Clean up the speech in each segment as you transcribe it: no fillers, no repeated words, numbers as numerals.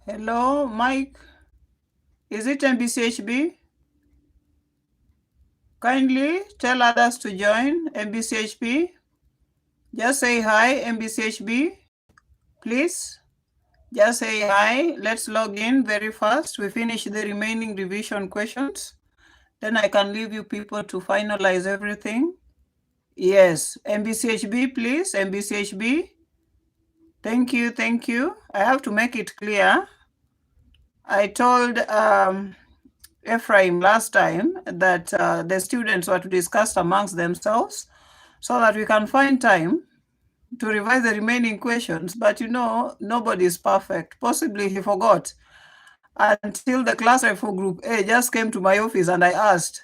Hello, Mike. Is it MBCHB? Kindly tell others to join MBCHB. Just say hi, MBCHB, please. Just say hi. Let's log in very fast. We finish the remaining revision questions. Then I can leave you people to finalize everything. Yes, MBCHB, please. MBCHB. Thank you, thank you. I have to make it clear. I told Ephraim last time that the students were to discuss amongst themselves so that we can find time to revise the remaining questions. But you know, nobody is perfect. Possibly he forgot until the class rep for group A just came to my office and I asked,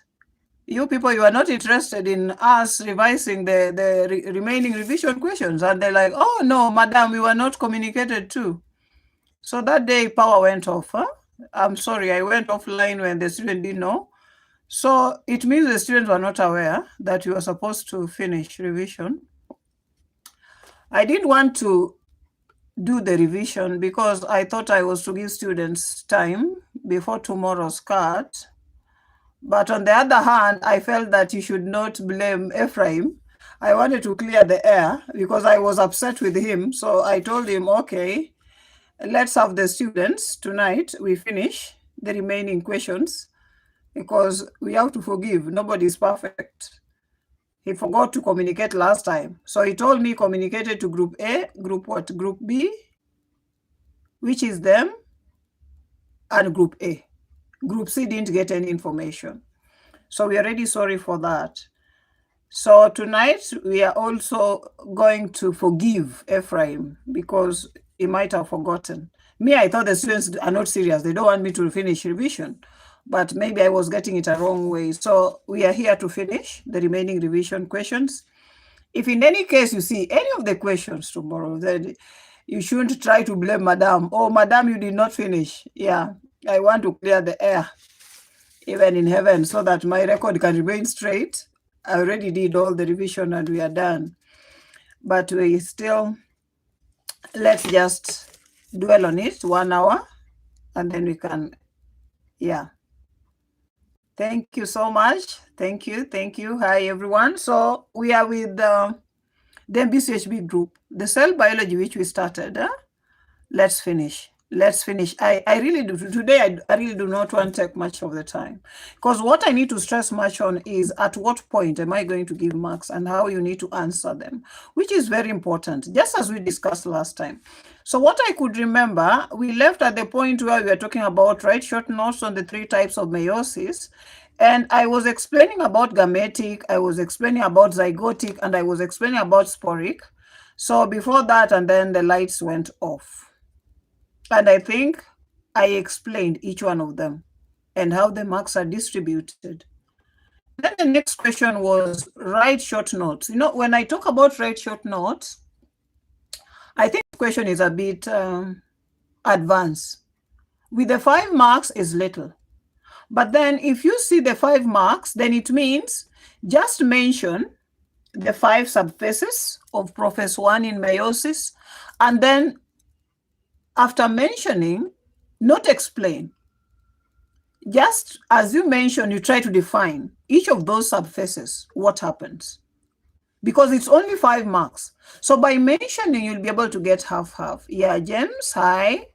you people, you are not interested in us revising the remaining revision questions? And they're like, oh no, madam, we were not communicated to. So that day power went off. Huh? I'm sorry, I went offline when the student didn't know. So it means the students were not aware that you were supposed to finish revision. I did want to do the revision because I thought I was to give students time before tomorrow's cut. But on the other hand, I felt that you should not blame Ephraim. I wanted to clear the air because I was upset with him. So I told him, okay, let's have the students tonight. We finish the remaining questions because we have to forgive. Nobody is perfect. He forgot to communicate last time. So he told me communicated to group A, group what? Group B, which is them, and group A. Group C didn't get any information. So we are really sorry for that. So tonight we are also going to forgive Ephraim because he might have forgotten. Me, I thought the students are not serious. They don't want me to finish revision, but maybe I was getting it a wrong way. So we are here to finish the remaining revision questions. If in any case you see any of the questions tomorrow, then you shouldn't try to blame madam. Oh, madam, you did not finish. Yeah, I want to clear the air, even in heaven, so that my record can remain straight. I already did all the revision and we are done. But we still, let's just dwell on it 1 hour and then we can, yeah. Thank you so much. Thank you. Thank you. Hi, everyone. So we are with the MBChB group, the cell biology which we started. Let's finish. Let's finish. I really do. Today, I really do not want to take much of the time because what I need to stress much on is at what point am I going to give marks and how you need to answer them, which is very important, just as we discussed last time. So what I could remember, we left at the point where we were talking about write short notes on the 3 types of meiosis. And I was explaining about gametic, I was explaining about zygotic, and I was explaining about sporic. So before that, and then the lights went off. And I think I explained each one of them and how the marks are distributed. Then the next question was write short notes. You know, when I talk about write short notes, I think the question is a bit advanced. With the 5 marks is little. But then if you see the 5 marks, then it means just mention the 5 subphases of Prophase 1 in meiosis, and then after mentioning, not explain. Just as you mentioned, you try to define each of those subphases, what happens. Because it's only 5 marks. So by mentioning, you'll be able to get half-half. Yeah, James, hi.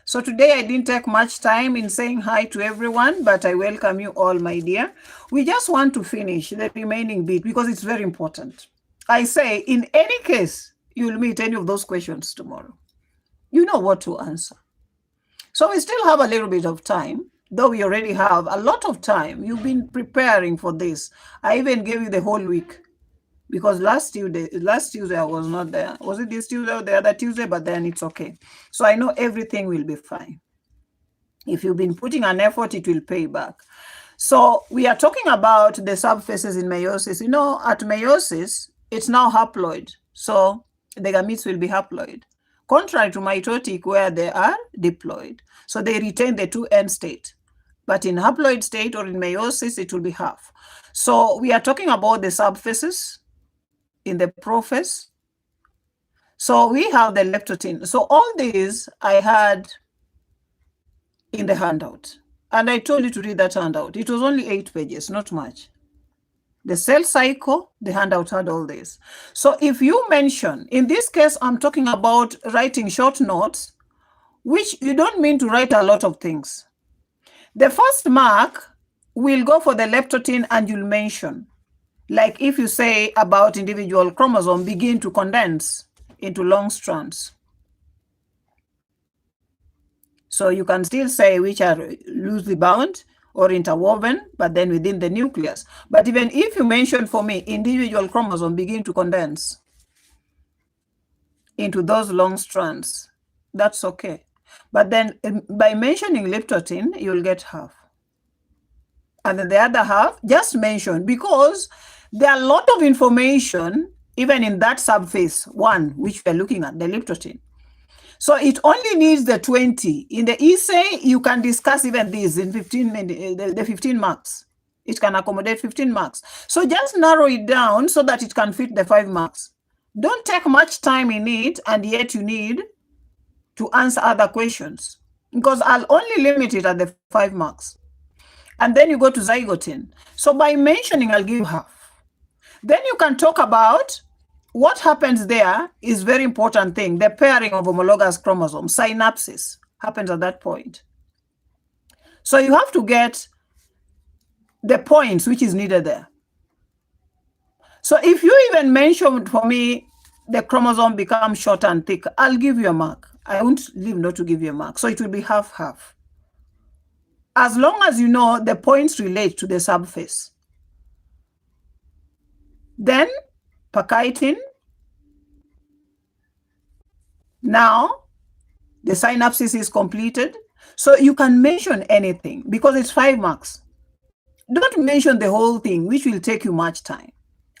So today I didn't take much time in saying hi to everyone, but I welcome you all, my dear. We just want to finish the remaining bit because it's very important. I say, in any case, you'll meet any of those questions tomorrow. You know what to answer. So we still have a little bit of time, though we already have a lot of time. You've been preparing for this. I even gave you the whole week because last Tuesday I was not there. Was it this Tuesday or the other Tuesday? But then it's okay. So I know everything will be fine. If you've been putting an effort, it will pay back. So we are talking about the subphases in meiosis. You know, at meiosis, it's now haploid. So the gametes will be haploid. Contrary to mitotic where they are diploid. So they retain the 2 end state. But in haploid state or in meiosis, it will be half. So we are talking about the subphases in the prophase. So we have the leptotin. So all these I had in the handout. And I told you to read that handout. It was only 8 pages, not much. The cell cycle, the handout had all this. So if you mention, in this case, I'm talking about writing short notes, which you don't mean to write a lot of things. The first mark will go for the leptotin and you'll mention. Like if you say about individual chromosome begin to condense into long strands. So you can still say which are loosely bound or interwoven, but then within the nucleus. But even if you mention for me, individual chromosome begin to condense into those long strands, that's okay. But then by mentioning leptotin, you'll get half. And then the other half, just mention, because there are a lot of information, even in that subphase 1, which we're looking at, the leptotin. So it only needs the 20. In the essay, you can discuss even this in 15 minutes, the 15 marks. It can accommodate 15 marks. So just narrow it down so that it can fit the 5 marks. Don't take much time in it, and yet you need to answer other questions, because I'll only limit it at the 5 marks. And then you go to zygotin. So by mentioning, I'll give half. Then you can talk about what happens there is very important thing. The pairing of homologous chromosomes, synapsis, happens at that point. So you have to get the points which is needed there. So if you even mention for me, the chromosome becomes short and thick, I'll give you a mark. I won't leave not to give you a mark. So it will be half-half. As long as you know the points relate to the subphase. Then pachitin. Now the synapsis is completed. So you can mention anything because it's 5 marks. Don't mention the whole thing, which will take you much time.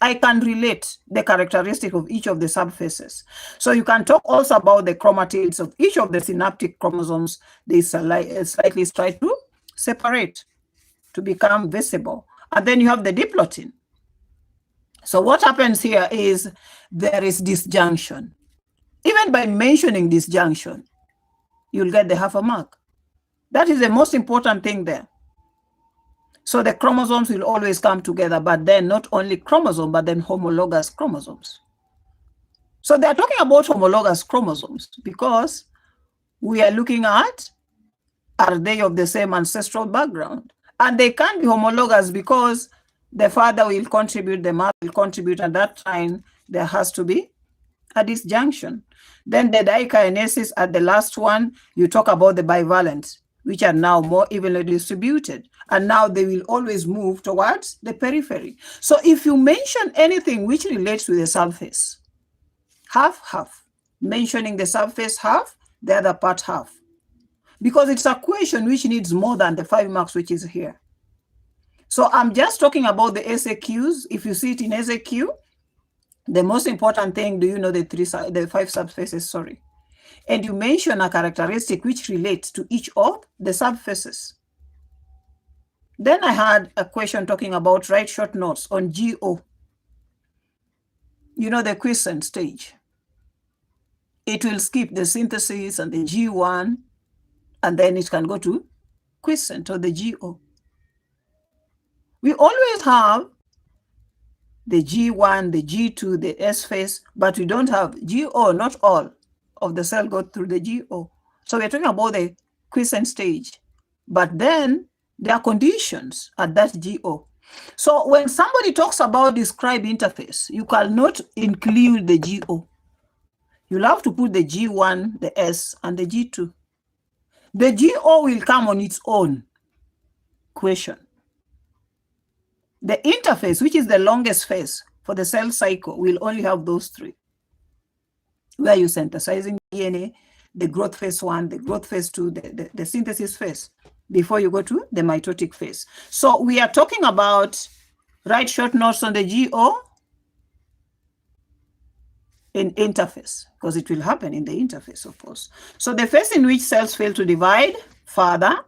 I can relate the characteristic of each of the subphases. So you can talk also about the chromatids of each of the synaptic chromosomes. They slightly try to separate to become visible. And then you have the diplotin. So what happens here is there is disjunction. Even by mentioning disjunction, you'll get the half a mark. That is the most important thing there. So the chromosomes will always come together, but then not only chromosome, but then homologous chromosomes. So they're talking about homologous chromosomes because we are looking at, are they of the same ancestral background? And they can't be homologous because the father will contribute, the mother will contribute. At that time, there has to be a disjunction. Then the dikinases at the last one, you talk about the bivalents, which are now more evenly distributed. And now they will always move towards the periphery. So if you mention anything which relates to the subphase, half-half, mentioning the subphase half, the other part half. Because it's a question which needs more than the 5 marks, which is here. So I'm just talking about the SAQs. If you see it in SAQ, the most important thing, do you know the 5 subphases, sorry. And you mention a characteristic which relates to each of the subphases. Then I had a question talking about write short notes on GO. You know, the quiescent stage. It will skip the synthesis and the G1, and then it can go to quiescent or the GO. We always have the G1, the G2, the S phase, but we don't have GO. Not all of the cell go through the GO. So we're talking about the quiescent stage. But then there are conditions at that GO. So when somebody talks about describe interface, you cannot include the GO. You'll have to put the G1, the S, and the G2. The GO will come on its own question. The interface, which is the longest phase for the cell cycle, will only have those 3. Where you're synthesizing DNA, the growth phase 1, the growth phase 2, the synthesis phase, before you go to the mitotic phase. So we are talking about write short notes on the GO in interface, because it will happen in the interface, of course. So the phase in which cells fail to divide, further,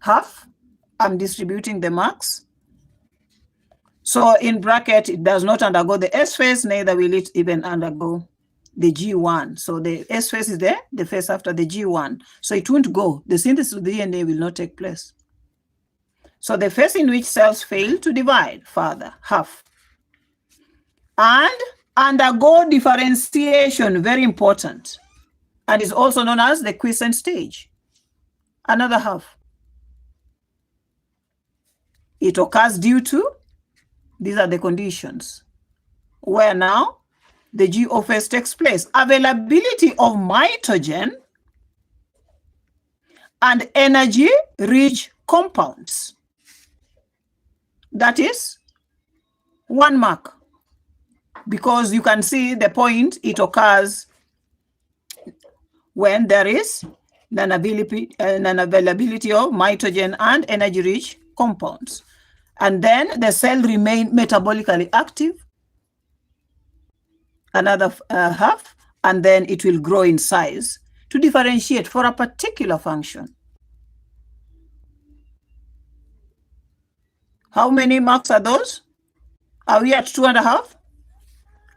half, I'm distributing the marks. So in bracket, it does not undergo the S phase, neither will it even undergo the G1. So the S phase is there, the phase after the G1. So it won't go. The synthesis of the DNA will not take place. So the phase in which cells fail to divide further, half. And undergo differentiation, very important, and is also known as the quiescent stage, another half. It occurs due to, these are the conditions, where now the GO phase takes place. Availability of mitogen and energy-rich compounds. That is 1 mark. Because you can see the point, it occurs when there is non-availability of mitogen and energy-rich compounds. And then the cell remains metabolically active, another half, and then it will grow in size to differentiate for a particular function. How many marks are those? Are we at 2.5?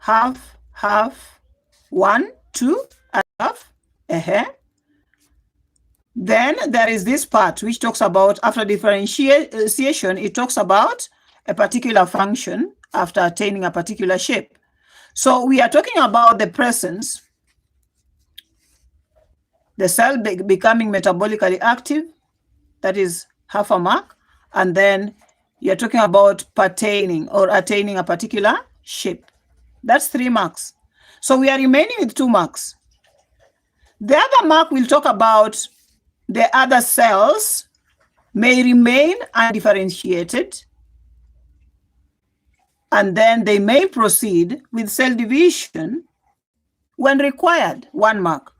Half, half, 1, 2, and half. Then there is this part which talks about, after differentiation, it talks about a particular function after attaining a particular shape. So we are talking about the presence, the cell becoming metabolically active, that is half a mark, and then you're talking about pertaining or attaining a particular shape. That's 3 marks. So we are remaining with 2 marks. The other mark will talk about the other cells may remain undifferentiated, and then they may proceed with cell division when required, 1 mark.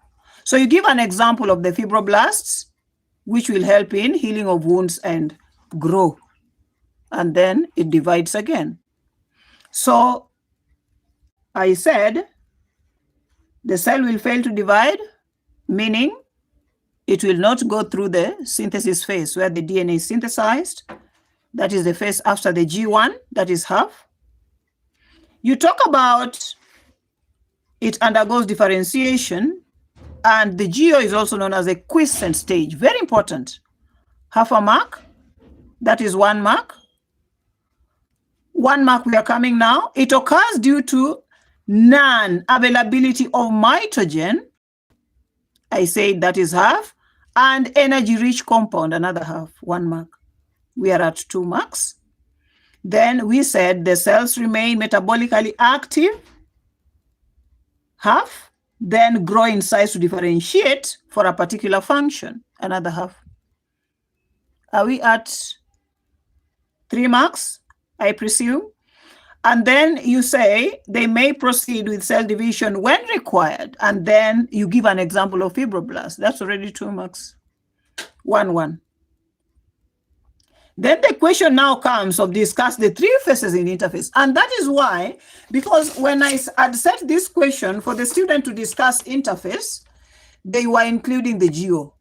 So you give an example of the fibroblasts, which will help in healing of wounds and grow, and then it divides again. So I said the cell will fail to divide, meaning it will not go through the synthesis phase where the DNA is synthesized. That is the phase after the G1, that is half. You talk about it undergoes differentiation, and the GO is also known as a quiescent stage. Very important. Half a mark, that is 1 mark. 1 mark we are coming now. It occurs due to non-availability of mitogen. I said that is half. And energy-rich compound, another half, 1 mark. We are at 2 marks. Then we said the cells remain metabolically active, half, then grow in size to differentiate for a particular function, another half. Are we at 3 marks, I presume? And then you say they may proceed with cell division when required. And then you give an example of fibroblast. That's already 2 marks. 1, 1. Then the question now comes of discuss the 3 phases in interface. And that is why, because when I had set this question for the student to discuss interface, they were including the GO.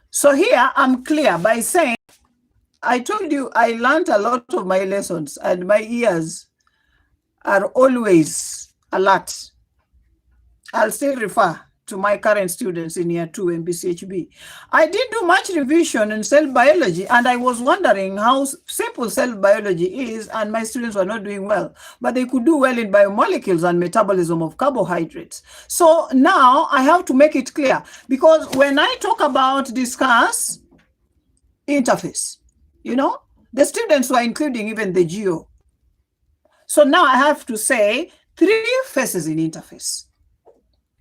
So here I'm clear by saying, I told you I learned a lot of my lessons and my ears are always alert. I'll still refer to my current students in year 2 MBChB. I didn't do much revision in cell biology, and I was wondering how simple cell biology is, and my students were not doing well, but they could do well in biomolecules and metabolism of carbohydrates. So now I have to make it clear, because when I talk about discuss interface, you know, the students were including even the GO. So now I have to say 3 phases in interface.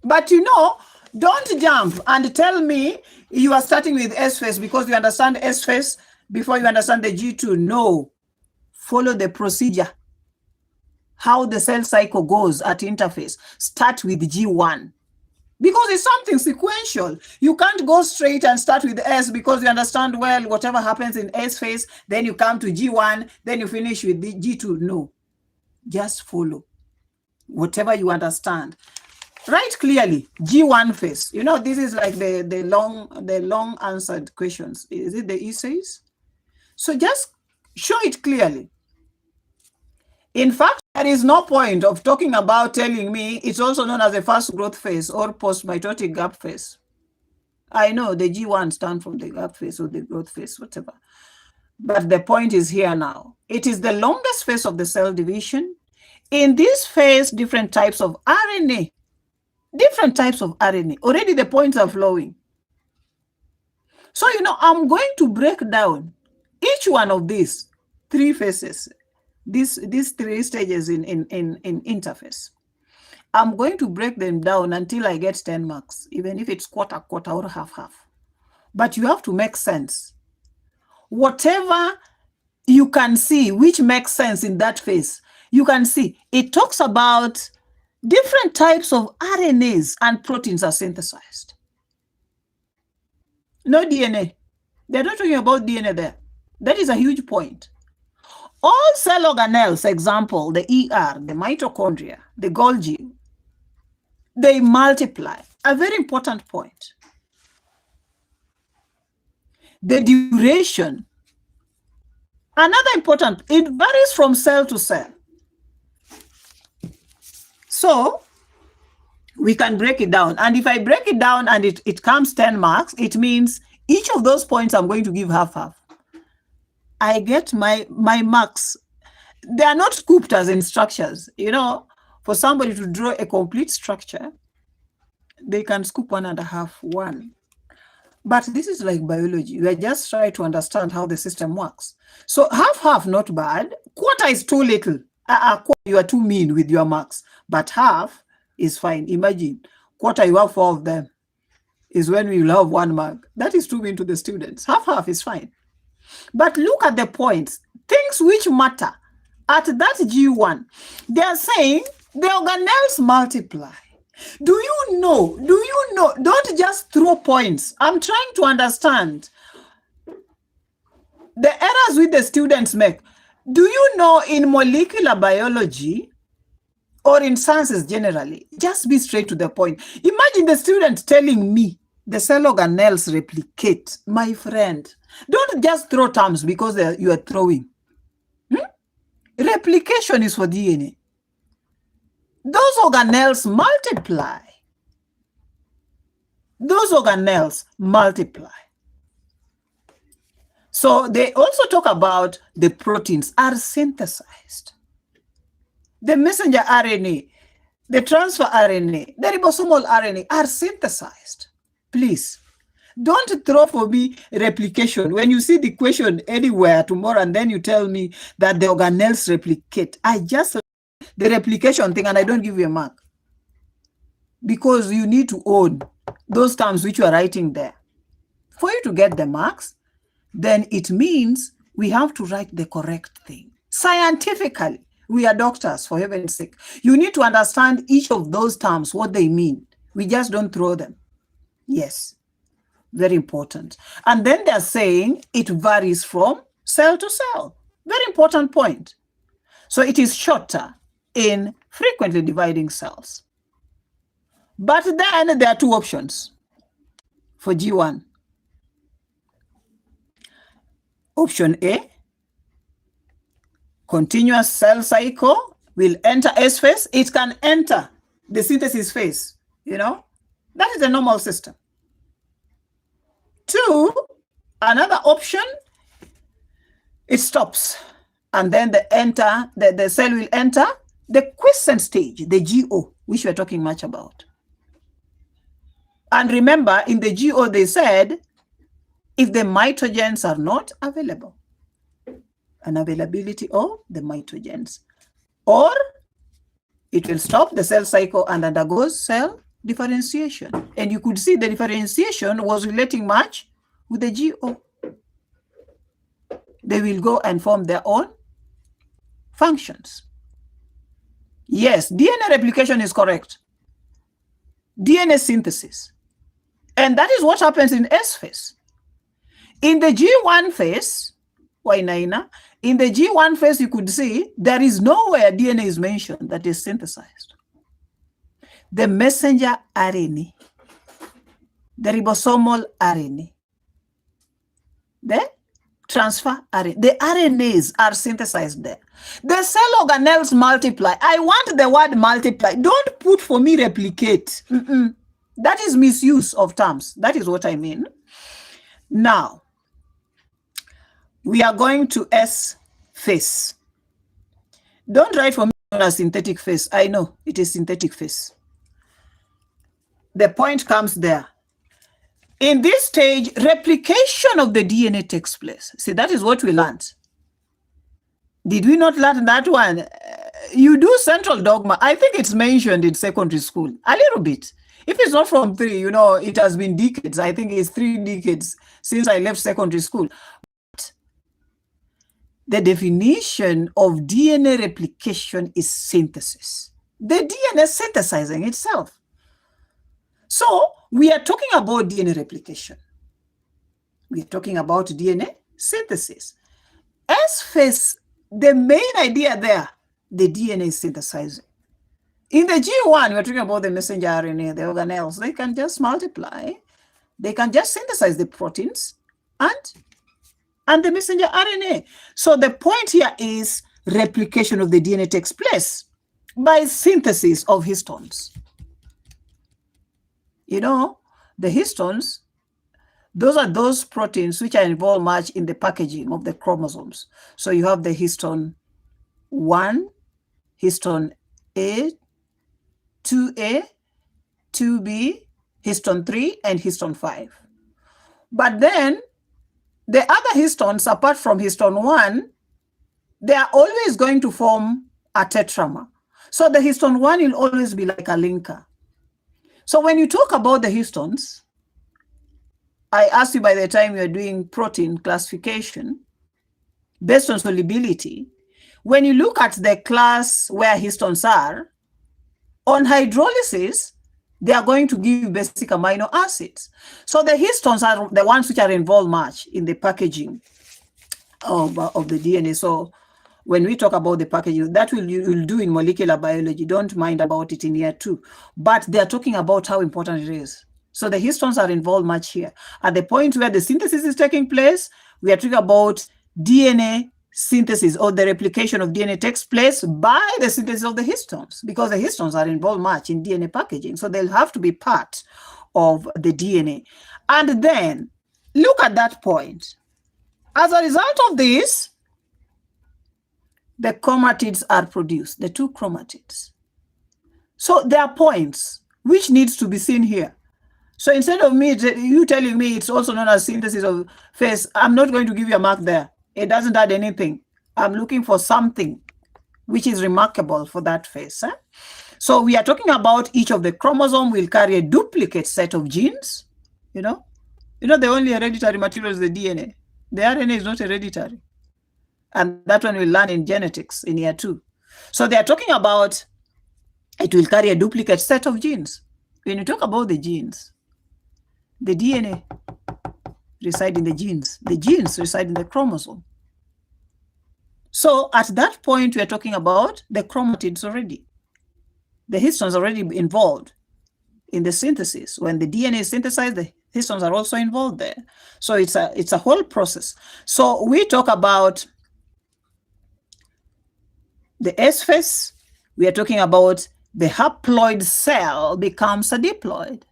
But you know, don't jump and tell me you are starting with S phase because you understand S phase before you understand the G2. No, follow the procedure. How the cell cycle goes at interface. Start with G1 because it's something sequential. You can't go straight and start with S because you understand, well, whatever happens in S phase, then you come to G1, then you finish with the G2. No. Just follow whatever you understand. Write clearly G1 phase. You know, this is like the long answered questions. Is it the essays? So just show it clearly. In fact, there is no point of talking about telling me it's also known as a fast growth phase or post-mitotic gap phase. I know the G1 stands from the gap phase or the growth phase, whatever. But the point is here now. It is the longest phase of the cell division. In this phase, different types of RNA, already the points are flowing. So, I'm going to break down each one of these three phases, these three stages in interface. I'm going to break them down until I get 10 marks, even if it's quarter, or half. But you have to make sense. Whatever you can see which makes sense in that phase, you can see it talks about different types of RNAs and proteins are synthesized. No DNA. They're not talking about DNA there. That is a huge point. All cell organelles, example, the ER, the mitochondria, the Golgi, they multiply. A very important point. The duration, another important, it varies from cell to cell. So we can break it down. And if I break it down and it comes 10 marks, it means each of those points I'm going to give half. I get my marks. They are not scooped as in structures. For somebody to draw a complete structure, they can scoop 1.5, 1. But this is like biology. We are just trying to understand how the system works. So half, not bad. Quarter is too little. You are too mean with your marks. But half is fine. Imagine, quarter, you have 4 of them. Is when we will have 1 mark. That is too mean to the students. Half is fine. But look at the points. Things which matter. At that G1, they are saying the organelles multiply. Do you know? Don't just throw points. I'm trying to understand the errors which the students make. Do you know in molecular biology or in sciences generally, just be straight to the point. Imagine the student telling me the cell organelles replicate. My friend, don't just throw terms because you are throwing. Replication is for DNA. Those organelles multiply. So they also talk about the proteins are synthesized. The messenger RNA, the transfer RNA, the ribosomal RNA are synthesized. Please, don't throw for me replication. When you see the question anywhere tomorrow and then you tell me that the organelles replicate, I just the replication thing and I don't give you a mark. Because you need to own those terms which you are writing there. For you to get the marks, then it means we have to write the correct thing. Scientifically, we are doctors, for heaven's sake. You need to understand each of those terms, what they mean. We just don't throw them. Yes, very important. And then they're saying it varies from cell to cell. Very important point. So it is shorter in frequently dividing cells. But then there are 2 options for G1. Option A, continuous cell cycle will enter S phase. It can enter the synthesis phase, That is the normal system. 2, another option, it stops. And then the cell will enter the quiescent stage, the GO, which we're talking much about. And remember, in the GO, they said, if the mitogens are not available, unavailability of the mitogens, or it will stop the cell cycle and undergoes cell differentiation. And you could see the differentiation was relating much with the GO. They will go and form their own functions. Yes, DNA replication is correct. DNA synthesis. And that is what happens in S phase. In the G1 phase, in the G1 phase, you could see there is nowhere DNA is mentioned that is synthesized. The messenger RNA, the ribosomal RNA, the transfer RNA. The RNAs are synthesized there. The cell organelles multiply. I want the word multiply. Don't put for me replicate. That is misuse of terms. That is what I mean. Now, we are going to S phase. Don't write for me a synthetic phase. I know it is synthetic phase. The point comes there. In this stage, replication of the DNA takes place. See, that is what we learned. Did we not learn that one? You do central dogma. I think it's mentioned in secondary school a little bit. If it's not from 3, you know, it has been decades. I think it's 3 decades since I left secondary school. But the definition of DNA replication is synthesis. The DNA synthesizing itself. So we are talking about DNA replication. We are talking about DNA synthesis. S phase, the main idea there, the DNA is synthesizing. In the G1, we're talking about the messenger RNA, the organelles. They can just multiply. They can just synthesize the proteins and the messenger RNA. So the point here is replication of the DNA takes place by synthesis of histones. You know, the histones, those are those proteins which are involved much in the packaging of the chromosomes. So you have the histone 1, histone A, 2A, 2B, histone 3, and histone 5. But then the other histones, apart from histone 1, they are always going to form a tetramer. So the histone 1 will always be like a linker. So when you talk about the histones, I asked you by the time you're doing protein classification, based on solubility, when you look at the class where histones are, on hydrolysis, they are going to give basic amino acids. So the histones are the ones which are involved much in the packaging of the DNA. So when we talk about the packaging, that you'll do in molecular biology. Don't mind about it in year 2. But they're talking about how important it is. So the histones are involved much here. At the point where the synthesis is taking place, we are talking about DNA synthesis, or the replication of DNA takes place by the synthesis of the histones, because the histones are involved much in DNA packaging. So they'll have to be part of the DNA. And then look at that point. As a result of this, the chromatids are produced, the 2 chromatids. So there are points which needs to be seen here. So instead of you telling me it's also known as synthesis of phase, I'm not going to give you a mark there. It doesn't add anything. I'm looking for something which is remarkable for that phase. So we are talking about each of the chromosome will carry a duplicate set of genes. You know the only hereditary material is the DNA. The RNA is not hereditary. And that one we'll learn in genetics in year 2. So they are talking about it will carry a duplicate set of genes. When you talk about the genes, the DNA reside in the genes reside in the chromosome. So at that point, we are talking about the chromatids already. The histones already involved in the synthesis. When the DNA is synthesized, the histones are also involved there. So it's a whole process. So we talk about the S phase. We are talking about the haploid cell becomes a diploid.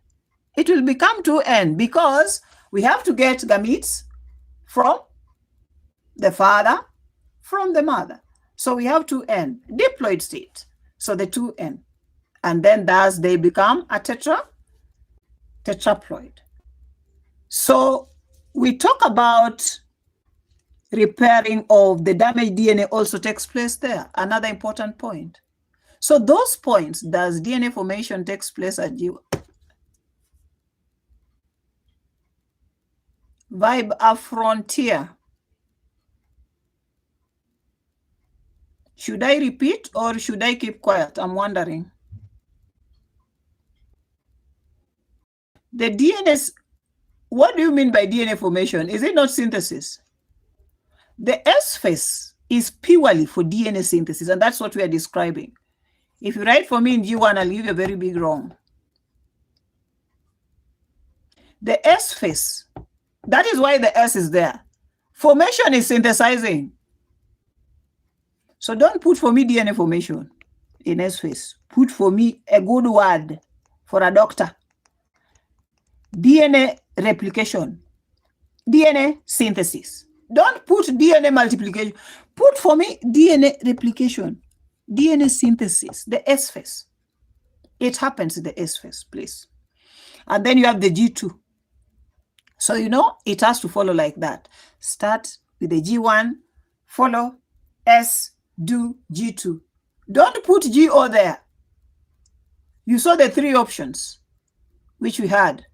It will become 2N because we have to get gametes from the father, from the mother. So we have 2N, diploid state. So the 2N. And then thus they become a tetraploid. So we talk about repairing of the damaged DNA also takes place there. Another important point. So those points, does DNA formation takes place at G1? Vibe a frontier. Should I repeat or should I keep quiet? I'm wondering. The DNA, what do you mean by DNA formation? Is it not synthesis? The S phase is purely for DNA synthesis, and that's what we are describing. If you write for me in G1, I'll give you a very big wrong. The S phase, that is why the S is there, Formation is synthesizing. So don't put for me DNA formation in S phase. Put for me a good word for a doctor. DNA replication, DNA synthesis. Don't put DNA multiplication. Put for me DNA replication, DNA synthesis, the S phase. It happens in the S phase, please. And then you have the G2. So, you know, it has to follow like that. Start with the G1, follow S, do G2. Don't put GO there. You saw the three options which we had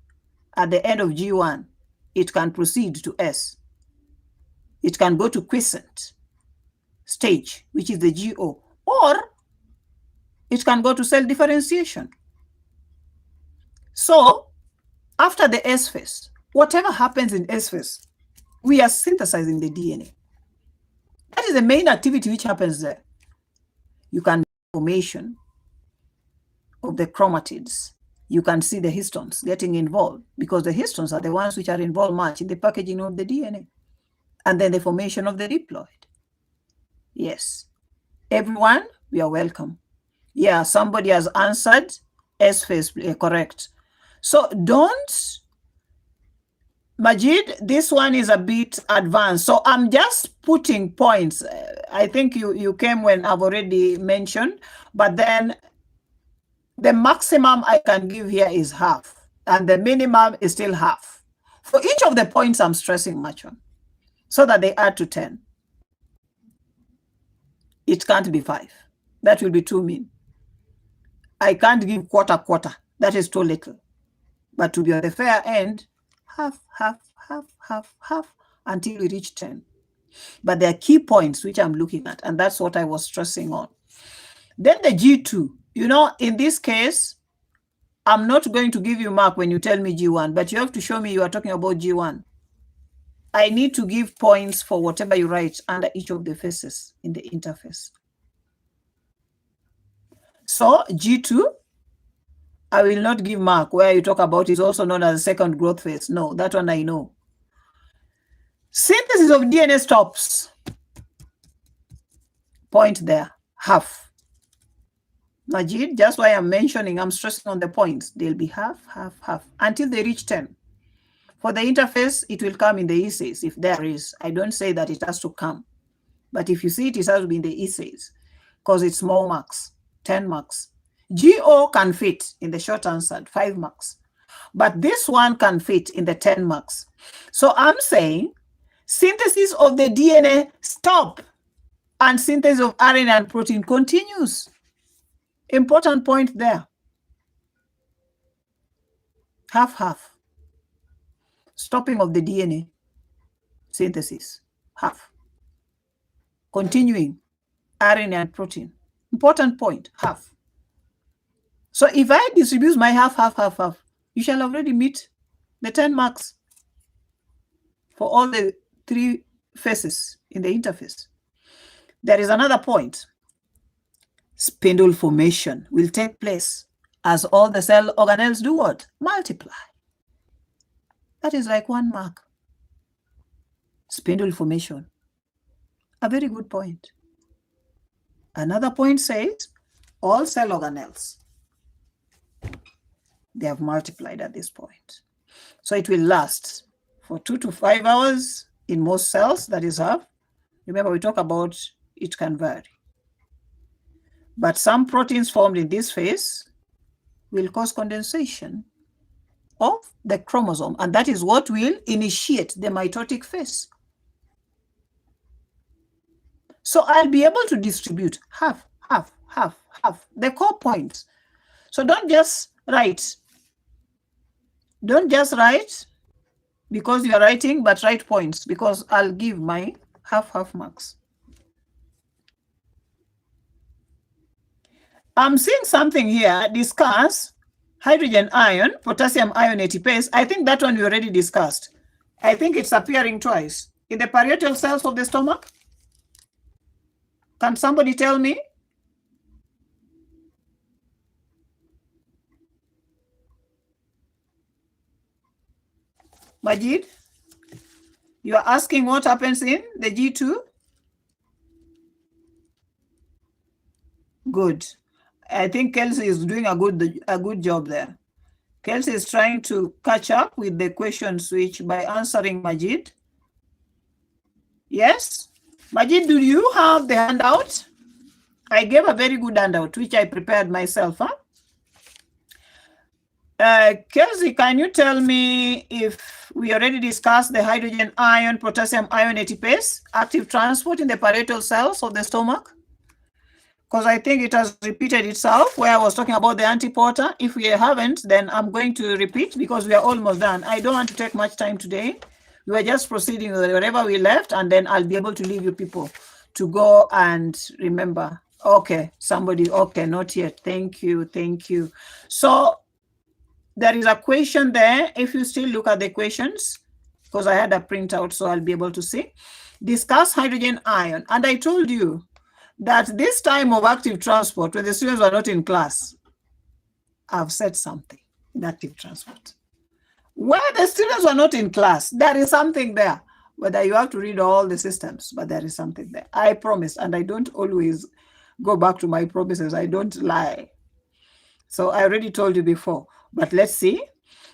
at the end of G1. It can proceed to S. It can go to quiescent stage, which is the GO, or it can go to cell differentiation. So after the S phase, whatever happens in S phase, we are synthesizing the DNA. That is the main activity which happens there. You can formation of the chromatids. You can see the histones getting involved because the histones are the ones which are involved much in the packaging of the DNA. And then the formation of the diploid. Yes. Everyone, we are welcome. Yeah, somebody has answered S phase, correct. So don't, Majid, this one is a bit advanced. So I'm just putting points. I think you came when I've already mentioned, but then the maximum I can give here is half, and the minimum is still half. For each of the points I'm stressing much on, so that they add to 10. It can't be 5. That will be too mean. I can't give quarter. That is too little. But to be on the fair end, half, until we reach 10. But there are key points which I'm looking at, and that's what I was stressing on. Then the G2, you know, in this case, I'm not going to give you mark when you tell me G1, but you have to show me you are talking about G1. I need to give points for whatever you write under each of the phases in the interface. So G2, I will not give mark where you talk about is also known as the second growth phase. No, that one I know. Synthesis of DNA stops. Point there, half. Majid, just why I'm mentioning, I'm stressing on the points. They'll be half, until they reach 10. For the interface, it will come in the essays if there is. I don't say that it has to come. But if you see it, it has to be in the essays because it's small marks, 10 marks. GO can fit in the short answer, 5 marks. But this one can fit in the 10 marks. So I'm saying synthesis of the DNA stop and synthesis of RNA and protein continues. Important point there. Half. Stopping of the DNA synthesis, half. Continuing RNA and protein. Important point, half. So if I distribute my half, you shall already meet the 10 marks for all the 3 phases in the interface. There is another point. Spindle formation will take place as all the cell organelles do what? Multiply. That is like 1 mark. Spindle formation. A very good point. Another point says all cell organelles, they have multiplied at this point. So it will last for 2 to 5 hours in most cells, that is half. Remember, we talk about it can vary. But some proteins formed in this phase will cause condensation of the chromosome, and that is what will initiate the mitotic phase. So I'll be able to distribute half, the core points. So don't just write. Don't just write because you're writing, but write points because I'll give my half marks. I'm seeing something here, discuss hydrogen ion, potassium ion ATPase. I think that one we already discussed. I think it's appearing twice. In the parietal cells of the stomach? Can somebody tell me? Majid? You are asking what happens in the G2? Good. I think Kelsey is doing a good job there. Kelsey is trying to catch up with the question switch by answering Majid. Yes? Majid, do you have the handout? I gave a very good handout, which I prepared myself. Huh? Kelsey, can you tell me if we already discussed the hydrogen ion, potassium ion ATPase, active transport in the parietal cells of the stomach? Because I think it has repeated itself where I was talking about the antiporter. If we haven't, then I'm going to repeat because we are almost done. I don't want to take much time today. We are just proceeding with wherever we left, and then I'll be able to leave you people to go and remember. Okay, somebody, okay, not yet. Thank you, thank you. So there is a question there. If you still look at the questions, because I had a printout, so I'll be able to see. Discuss hydrogen ion. And I told you that this time of active transport, when the students were not in class, I've said something in active transport. Where the students were not in class, there is something there. Whether you have to read all the systems, but there is something there. I promise, and I don't always go back to my promises. I don't lie. So I already told you before, but let's see.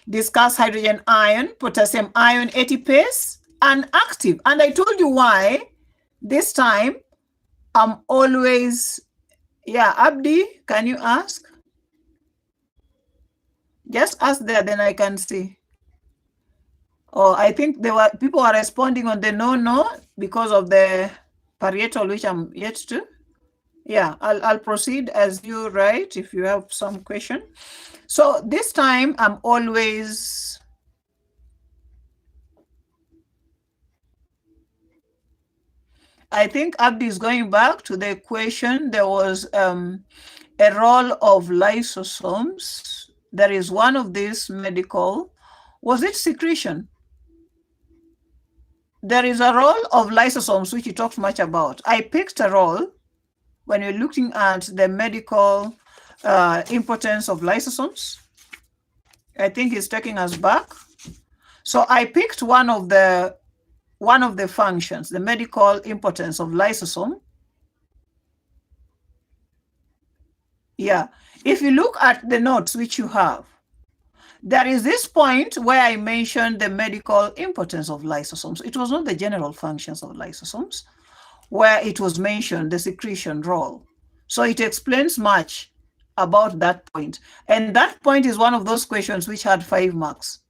Discuss hydrogen ion, potassium ion ATPase, and active. And I told you why this time I'm always, yeah, Abdi, can you ask? Just ask there, then I can see. Oh, I think there were people are responding on the no because of the parietal, which I'm yet to. Yeah, I'll proceed as you write if you have some question. So this time I'm always, I think Abdi is going back to the question. There was a role of lysosomes. There is one of these medical, was it secretion? There is a role of lysosomes, which you talked much about. I picked a role when you're looking at the medical importance of lysosomes. I think it's taking us back. So I picked one of the functions, the medical importance of lysosome. Yeah, if you look at the notes which you have, there is this point where I mentioned the medical importance of lysosomes. It was not the general functions of lysosomes, where it was mentioned the secretion role. So it explains much about that point. And that point is one of those questions which had 5 marks.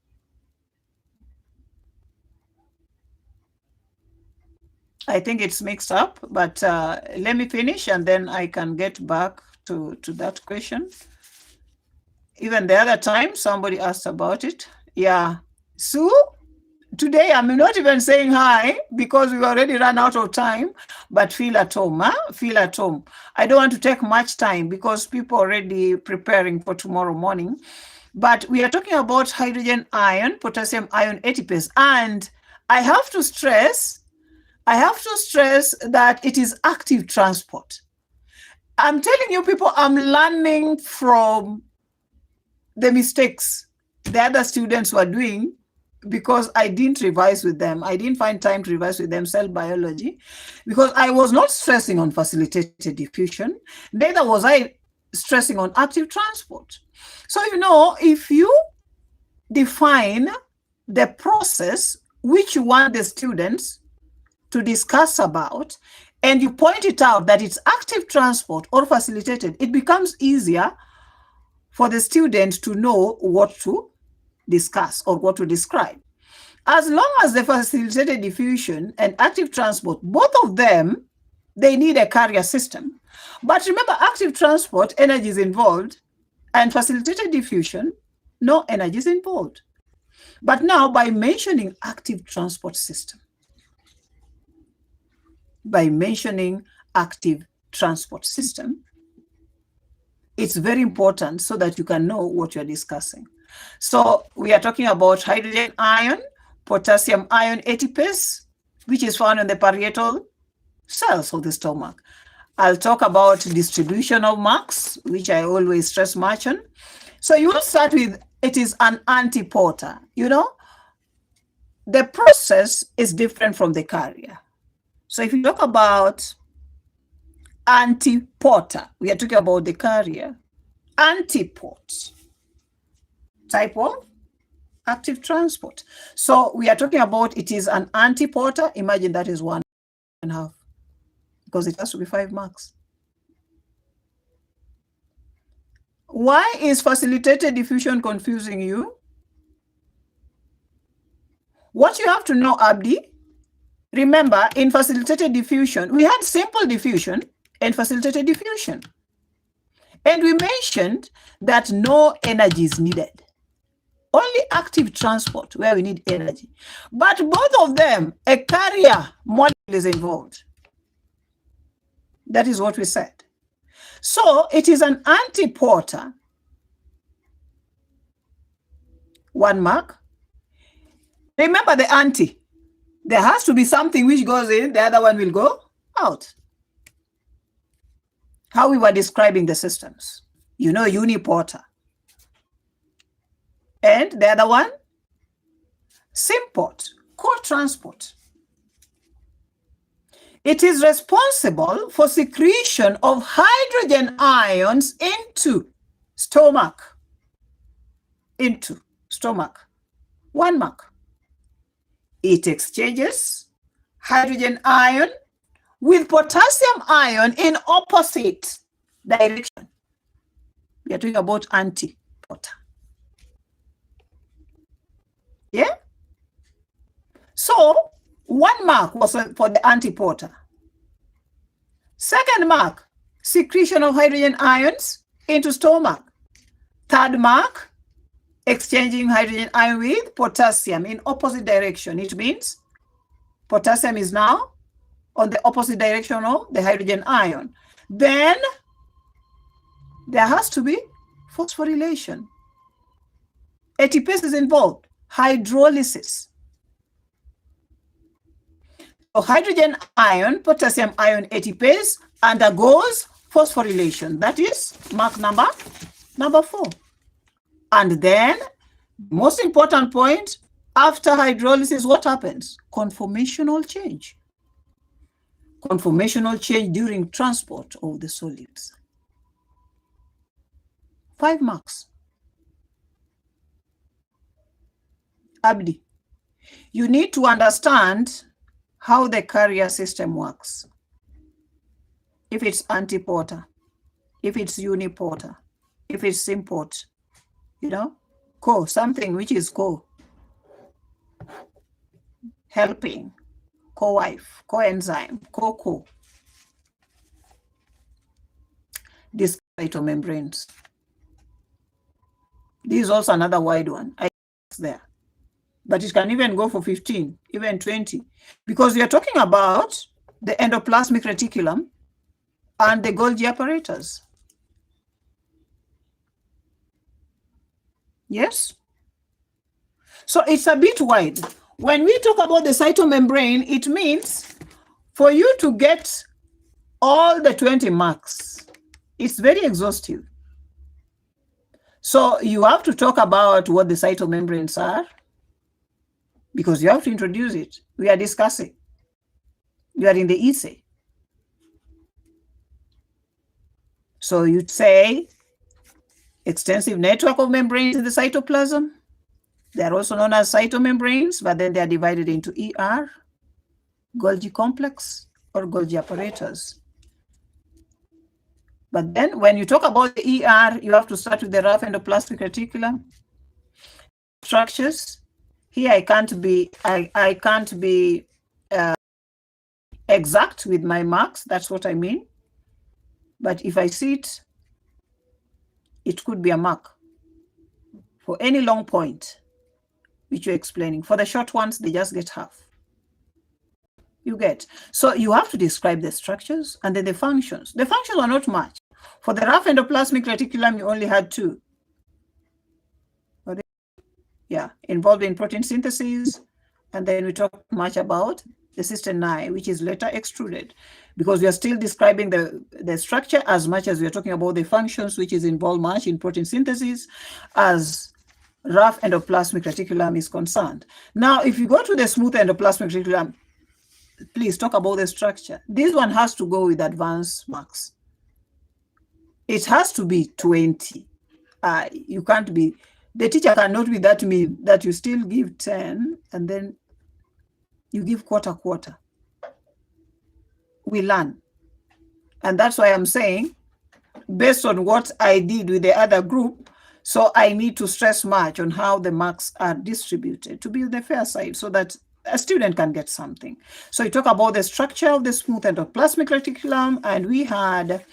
I think it's mixed up, but let me finish and then I can get back to that question. Even the other time, somebody asked about it. Yeah. Sue, today I'm not even saying hi because we already ran out of time, but feel at home, huh? Feel at home. I don't want to take much time because people are already preparing for tomorrow morning. But we are talking about hydrogen ion, potassium ion ATPase. And I have to stress that it is active transport. I'm telling you people, I'm learning from the mistakes the other students were doing because I didn't revise with them. I didn't find time to revise with them cell biology because I was not stressing on facilitated diffusion. Neither was I stressing on active transport. So, you know, if you define the process which you want the students to discuss about, and you point it out that it's active transport or facilitated, it becomes easier for the student to know what to discuss or what to describe. As long as the facilitated diffusion and active transport, both of them, they need a carrier system. But remember, active transport, energy is involved, and facilitated diffusion, no energy is involved. But now, by mentioning active transport system, it's very important so that you can know what you're discussing. So we are talking about hydrogen ion, potassium ion ATPase, which is found in the parietal cells of the stomach. I'll talk about distribution of marks, which I always stress much on. So you will start with, it is an antiporter. You know, the process is different from the carrier. So if you talk about antiporter, we are talking about the carrier. Antiport, type of active transport. So we are talking about it is an antiporter. Imagine that is 1.5, because it has to be 5 marks. Why is facilitated diffusion confusing you? What you have to know, Abdi, remember in facilitated diffusion, we had simple diffusion and facilitated diffusion. And we mentioned that no energy is needed. Only active transport where we need energy. But both of them, a carrier molecule is involved. That is what we said. So it is an antiporter. 1 mark. Remember the anti. There has to be something which goes in, the other one will go out. How we were describing the systems. You know, uniporter. And the other one, symport, co-transport. It is responsible for secretion of hydrogen ions into stomach. 1 mark. It exchanges hydrogen ion with potassium ion in opposite direction. We are talking about antiporter. Yeah? So 1 mark was for the antiporter. 2nd mark, secretion of hydrogen ions into stomach. 3rd mark, exchanging hydrogen ion with potassium in opposite direction. It means potassium is now on the opposite direction of the hydrogen ion. Then there has to be phosphorylation. ATPase is involved. Hydrolysis. So hydrogen ion, potassium ion ATPase undergoes phosphorylation. That is mark number 4. And then, most important point, after hydrolysis, what happens? Conformational change. Conformational change during transport of the solids. 5 marks. Abdi, you need to understand how the carrier system works. If it's antiporter, if it's uniporter, if it's symport, you know, something which is helping, co-wife, coenzyme, co. These cytomembranes. This is also another wide one. There. But it can even go for 15, even 20, because we are talking about the endoplasmic reticulum and the Golgi apparatus. Yes? So it's a bit wide. When we talk about the cytomembrane, it means for you to get all the 20 marks, it's very exhaustive. So you have to talk about what the cytomembranes are, because you have to introduce it. We are discussing. You are in the essay. So you say extensive network of membranes in the cytoplasm. They are also known as cytomembranes, but then they are divided into ER, Golgi complex, or Golgi apparatus. But then when you talk about the ER, you have to start with the rough endoplasmic reticulum. Structures. Here I can't be exact with my marks. That's what I mean. But if I see it, it could be a mark for any long point which you're explaining. For the short ones, they just get half. You get. So you have to describe the structures and then the functions. The functions are not much. For the rough endoplasmic reticulum, you only had 2. Yeah, involved in protein synthesis. And then we talk much about the cystine I, which is later extruded, because we are still describing the structure as much as we are talking about the functions, which is involved much in protein synthesis, as rough endoplasmic reticulum is concerned. Now, if you go to the smooth endoplasmic reticulum, please talk about the structure. This one has to go with advanced marks. It has to be 20. You can't be, the teacher cannot be that mean that you still give 10 and then you give quarter. We learn. And that's why I'm saying, based on what I did with the other group, so I need to stress much on how the marks are distributed to be on the fair side so that a student can get something. So you talk about the structure of the smooth endoplasmic reticulum, and we had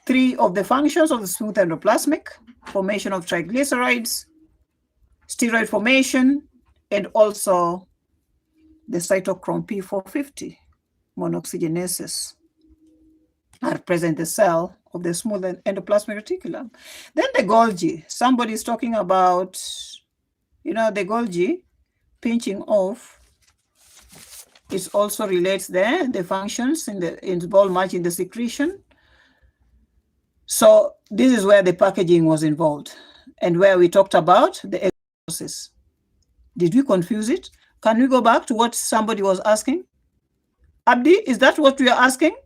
3 of the functions of the smooth endoplasmic: formation of triglycerides, steroid formation, and also the cytochrome P450 monoxygenases are present in the cell of the smooth endoplasmic reticulum. Then the Golgi, somebody is talking about, the Golgi pinching off. It also relates there, the functions involved much in the secretion. So this is where the packaging was involved and where we talked about the process. Did we confuse it? Can we go back to what somebody was asking? Abdi, is that what we are asking?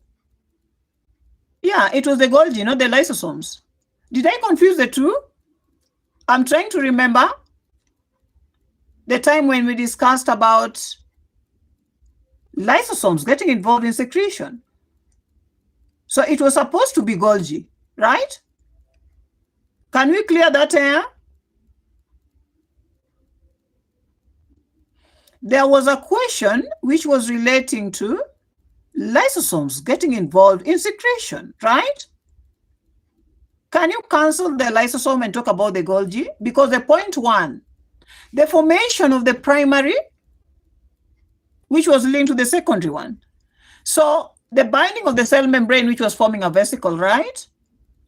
Yeah, it was the Golgi, not the lysosomes. Did I confuse the two? I'm trying to remember the time when we discussed about lysosomes getting involved in secretion. So it was supposed to be Golgi, right? Can we clear that air? There was a question which was relating to lysosomes getting involved in secretion, right? Can you cancel the lysosome and talk about the Golgi? Because the point 1, the formation of the primary, which was linked to the secondary one. So the binding of the cell membrane, which was forming a vesicle, right?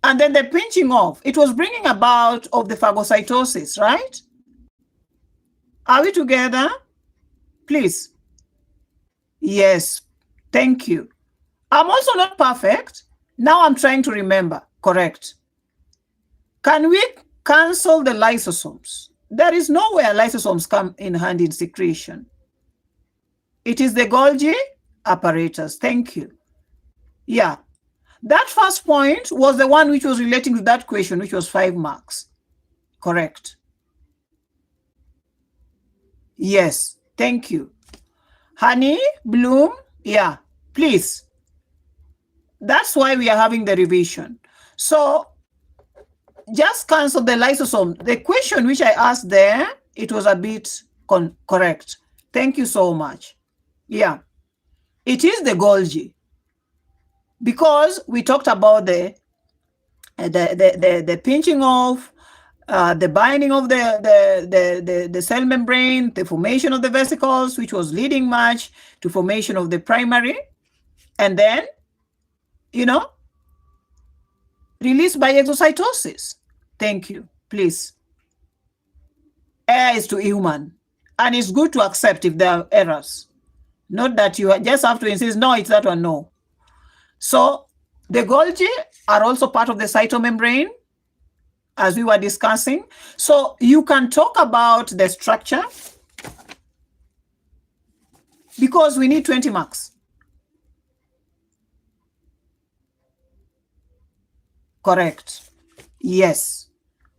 And then the pinching off, it was bringing about of the phagocytosis, right? Are we together? Please. Yes, thank you. I'm also not perfect. Now I'm trying to remember. Correct. Can we cancel the lysosomes? There is nowhere lysosomes come in hand in secretion. It is the Golgi apparatus. Thank you. Yeah. That first point was the one which was relating to that question, which was 5 marks. Correct. Yes. Thank you. Honey, Bloom, yeah, please. That's why we are having the revision. So just cancel the lysosome. The question which I asked there, it was a bit correct. Thank you so much. Yeah, it is the Golgi, because we talked about the pinching off, the binding of the cell membrane, the formation of the vesicles, which was leading much to formation of the primary, and then, released by exocytosis. Thank you, please. Error is to human, and it's good to accept if there are errors. Not that you just have to insist, no, it's that one, no. So the Golgi are also part of the cytomembrane, as we were discussing. So you can talk about the structure, because we need 20 marks. Correct. Yes,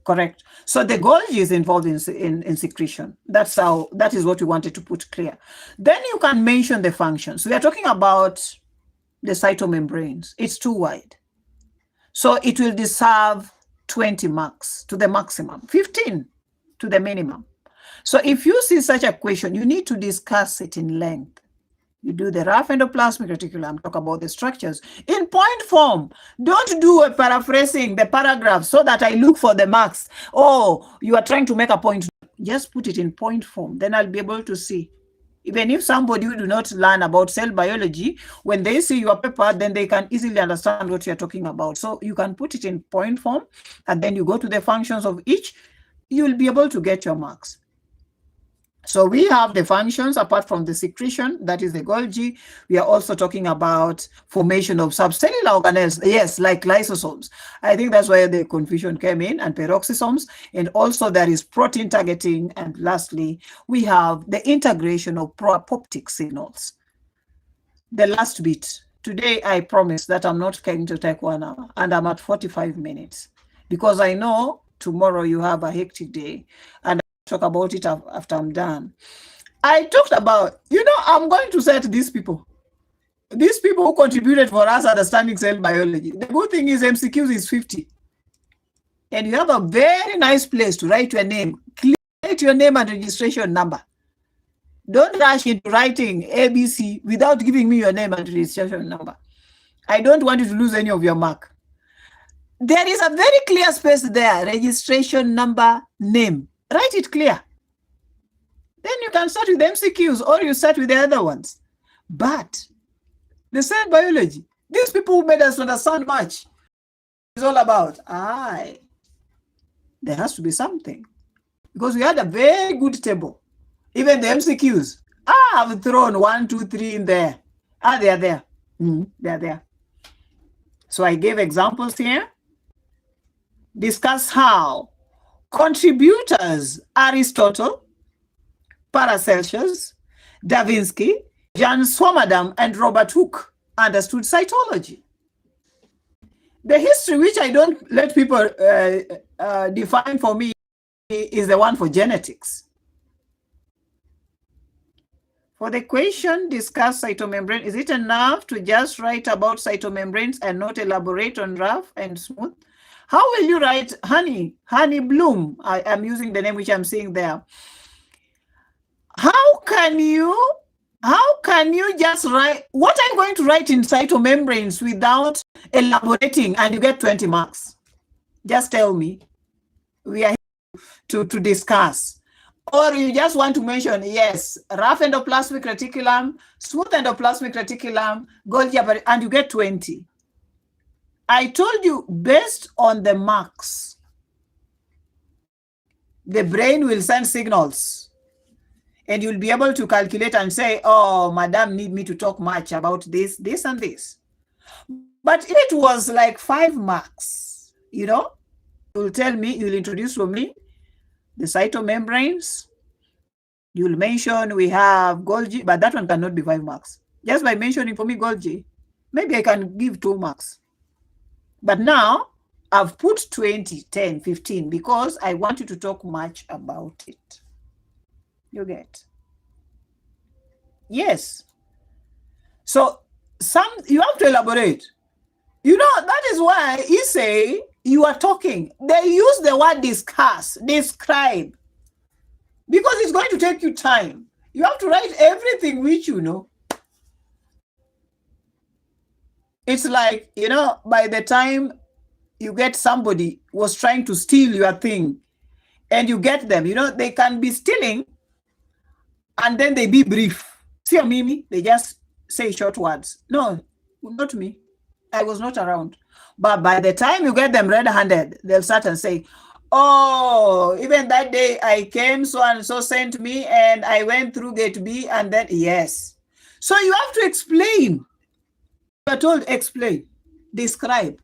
correct. So the Golgi is involved in secretion. That is what we wanted to put clear. Then you can mention the functions. We are talking about the cytomembranes. It's too wide. So it will deserve 20 marks to the maximum, 15 to the minimum. So if you see such a question, you need to discuss it in length. You do the rough endoplasmic reticulum, talk about the structures in point form. Don't do a paraphrasing the paragraph so that I look for the marks. Oh, you are trying to make a point. Just put it in point form. Then I'll be able to see. Even if somebody who do not learn about cell biology, when they see your paper, then they can easily understand what you're talking about. So you can put it in point form, and then you go to the functions of each, you'll be able to get your marks. So we have the functions apart from the secretion, that is the Golgi. We are also talking about formation of subcellular organelles, yes, like lysosomes. I think that's where the confusion came in, and peroxisomes. And also there is protein targeting. And lastly, we have the integration of pro-apoptic signals. The last bit. Today, I promise that I'm not going to take 1 hour, and I'm at 45 minutes because I know tomorrow you have a hectic day, and talk about it after I'm done. I talked about, I'm going to say to these people who contributed for us understanding cell biology. The good thing is MCQs is 50. And you have a very nice place to write your name. Create your name and registration number. Don't rush into writing ABC without giving me your name and registration number. I don't want you to lose any of your mark. There is a very clear space there, registration number, name. Write it clear. Then you can start with MCQs or you start with the other ones. But the cell biology, these people who made us understand much, is all about, there has to be something. Because we had a very good table. Even the MCQs, I've thrown 1, 2, 3 in there. They are there. They're there. So I gave examples here. Discuss how contributors Aristotle, Paracelsus, Davinsky, Jan Swammerdam, and Robert Hooke understood cytology. The history, which I don't let people define for me, is the one for genetics. For the question, discuss cytomembrane. Is it enough to just write about cytomembranes and not elaborate on rough and smooth? How will you write honey bloom? I am using the name which I'm seeing there. How can you just write, what are you going to write in cytomembranes without elaborating and you get 20 marks? Just tell me. We are here to discuss. Or you just want to mention, yes, rough endoplasmic reticulum, smooth endoplasmic reticulum, Golgi, and you get 20. I told you, based on the marks, the brain will send signals. And you'll be able to calculate and say, oh, madam need me to talk much about this, this, and this. But if it was like 5 marks, you'll tell me, you'll introduce to me the cytomembranes. You'll mention we have Golgi, but that one cannot be 5 marks. Just by mentioning for me Golgi, maybe I can give 2 marks. But now I've put 20, 10, 15 because I want you to talk much about it. You get? Yes. So you have to elaborate. That is why he say you are talking. They use the word discuss, describe, because it's going to take you time. You have to write everything which you know. It's like, by the time you get somebody was trying to steal your thing and you get them, they can be stealing and then they be brief. See, Mimi, they just say short words. No, not me. I was not around. But by the time you get them red-handed, they'll start and say, oh, even that day I came, so and so sent me and I went through gate B and then, yes. So you have to explain. You are told, explain, describe.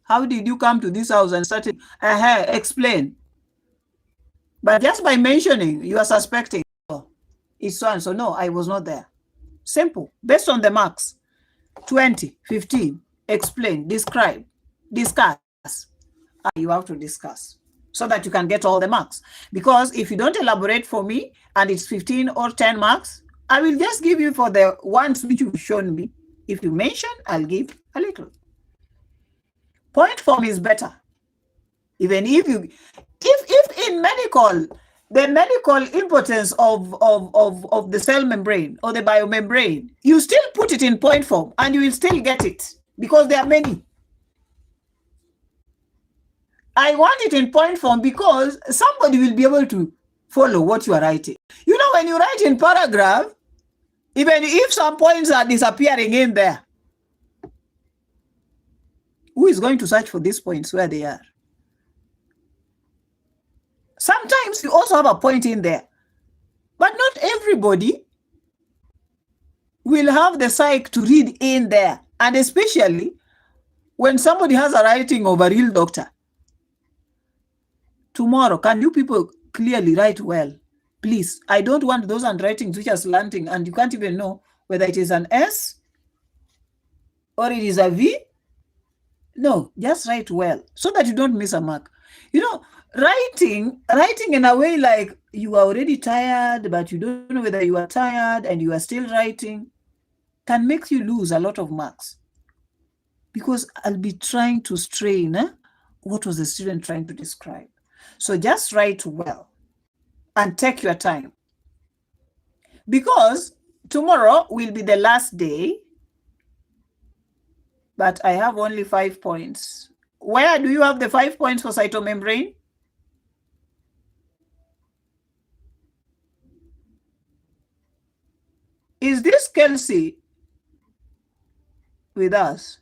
How did you come to this house and started? Explain. But just by mentioning, you are suspecting, oh, it's so and so. No, I was not there. Simple. Based on the marks, 20, 15, explain, describe, discuss. You have to discuss so that you can get all the marks. Because if you don't elaborate for me and it's 15 or 10 marks, I will just give you for the ones which you've shown me. If you mention, I'll give a little. Point form is better. Even if in medical, the medical importance of the cell membrane or the biomembrane, you still put it in point form and you will still get it because there are many. I want it in point form because somebody will be able to follow what you are writing. When you write in paragraph, even if some points are disappearing in there, who is going to search for these points where they are? Sometimes you also have a point in there. But not everybody will have the psyche to read in there. And especially when somebody has a writing of a real doctor. Tomorrow, can you people clearly write well? Please, I don't want those handwritings which are slanting and you can't even know whether it is an S or it is a V. No, just write well so that you don't miss a mark. You know, writing in a way like you are already tired, but you don't know whether you are tired and you are still writing can make you lose a lot of marks. Because I'll be trying to strain what was the student trying to describe. So just write well and take your time. Because tomorrow will be the last day, but I have only 5 points. Where do you have the 5 points for cytomembrane? Is this Kelsey with us?